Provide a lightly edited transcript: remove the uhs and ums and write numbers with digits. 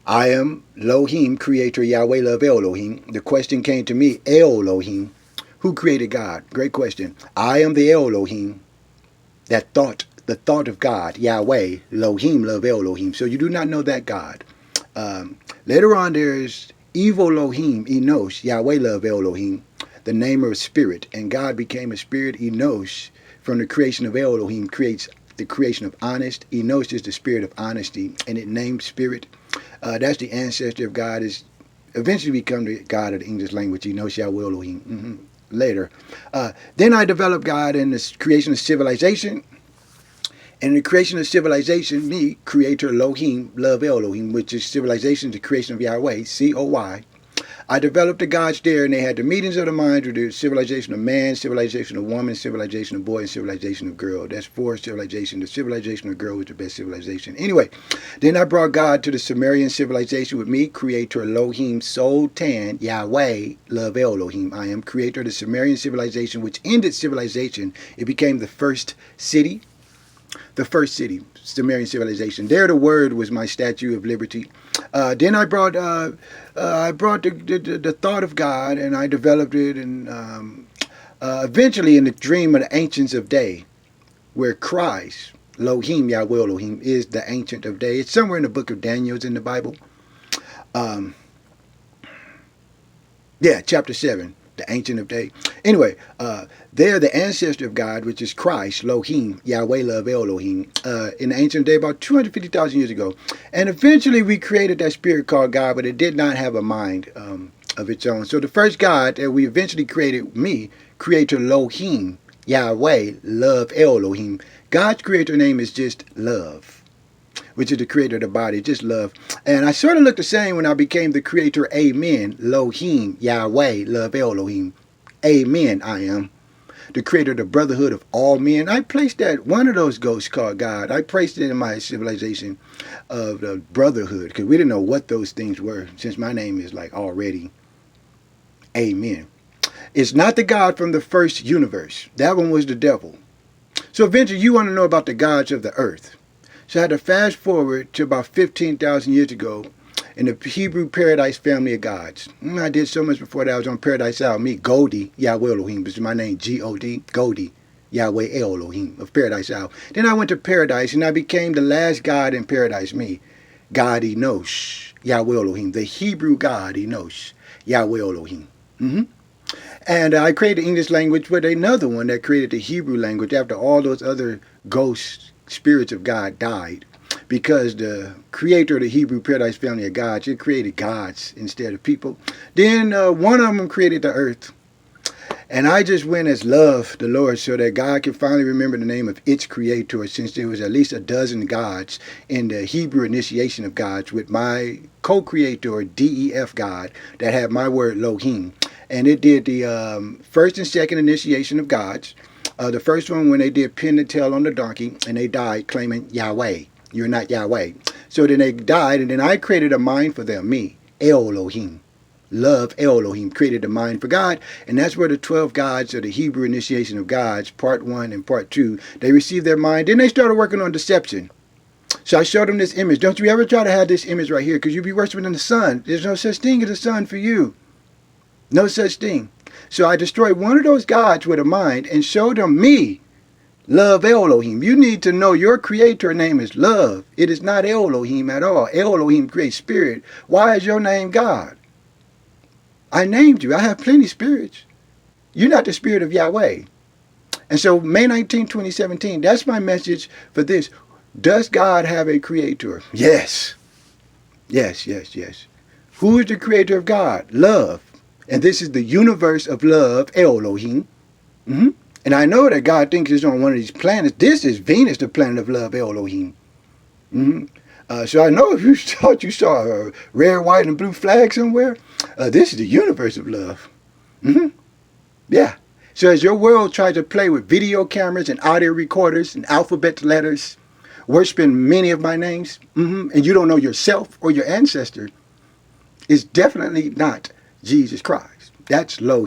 I am Lohem, creator Yahweh Love Elohim. The question came to me, Elohim, who created God? Great question. I am the Elohim, that thought, the thought of God, Yahweh, Lohem Love Elohim. So you do not know that God. Later on there's evil Lohem, Enosh, Yahweh Love Elohim, the name of spirit. And God became a spirit, Enosh, from the creation of Elohim, creates the creation of honest. Enosh is the spirit of honesty, and it named spirit. That's the ancestor of God, is eventually become the God of the English language, Enosh Yahweh Elohim. Later. Then I developed God in the creation of civilization. And in the creation of civilization, me, creator Lohem, love Elohim, which is civilization, the creation of Yahweh, C-O-Y. I developed the gods there, and they had the meetings of the mind with the civilization of man, civilization of woman, civilization of boy, and civilization of girl. That's four civilizations. The civilization of girl was the best civilization. Anyway, then I brought God to the Sumerian civilization with me, creator Lohem, Sol Tan, Yahweh, love Elohim. I am creator of the Sumerian civilization, which ended civilization. It became the first city. The first city, Sumerian civilization. There the word was my Statue of Liberty. Then I brought the thought of God, and I developed it, and eventually in the dream of the ancients of day, where Christ, Lohem, Yahweh Elohim, is the ancient of day. It's somewhere in the book of Daniel, it's in the Bible. Yeah, chapter 7. The ancient of day. Anyway, they're the ancestor of God, which is Christ, Lohem, Yahweh Love Elohim, in the ancient day about 250,000 years ago. And eventually we created that spirit called God, but it did not have a mind of its own. So the first God that we eventually created, me, creator Lohem, Yahweh Love Elohim. God's creator name is just love, which is the creator of the body, just love. And I sort of looked the same when I became the creator, Amen, Lohem, Yahweh, love Elohim. Amen, I am the creator of the brotherhood of all men. I placed that, one of those ghosts called God, I placed it in my civilization of the brotherhood, because we didn't know what those things were, since my name is like already Amen. It's not the God from the first universe. That one was the devil. So eventually you want to know about the gods of the earth. So I had to fast forward to about 15,000 years ago in the Hebrew paradise family of gods. I did so much before that. I was on Paradise Isle. Me, Goldie, Yahweh Elohim. This is my name, G-O-D, Goldie, Yahweh Elohim of Paradise Isle. Then I went to paradise, and I became the last god in paradise, me, God Enosh, Yahweh Elohim, the Hebrew God Enosh, Yahweh Elohim. And I created the English language with another one that created the Hebrew language after all those other ghosts, spirits of God died, because the creator of the Hebrew paradise family of gods, it created gods instead of people. Then one of them created the earth, and I just went as love the Lord, so that God could finally remember the name of its creator, since there was at least a dozen gods in the Hebrew initiation of gods, with my co-creator, DEF God, that had my word Lohem. And it did the first and second initiation of gods. The first one when they did pin the tail on the donkey, and they died claiming Yahweh. You're not Yahweh. So then they died, and then I created a mind for them, me, Elohim. Love Elohim, created a mind for God. And that's where the 12 gods of the Hebrew initiation of gods, part 1 and part 2, they received their mind. Then they started working on deception. So I showed them this image. Don't you ever try to have this image right here, because you'll be worshiping the sun. There's no such thing as a sun for you. No such thing. So I destroyed one of those gods with a mind and showed them me, love Elohim. You need to know your creator name is love. It is not Elohim at all. Elohim creates spirit. Why is your name God? I named you. I have plenty of spirits. You're not the spirit of Yahweh. And so May 19, 2017, that's my message for this. Does God have a creator? Yes. Yes, yes, yes. Who is the creator of God? Love. And this is the universe of love, Elohim. And I know that God thinks it's on one of these planets. This is Venus, the planet of love, Elohim. So I know if you thought you saw a red, white, and blue flag somewhere, this is the universe of love. Yeah. So as your world tries to play with video cameras and audio recorders and alphabet letters, worshiping many of my names, and you don't know yourself or your ancestor, it's definitely not Jesus Christ. That's low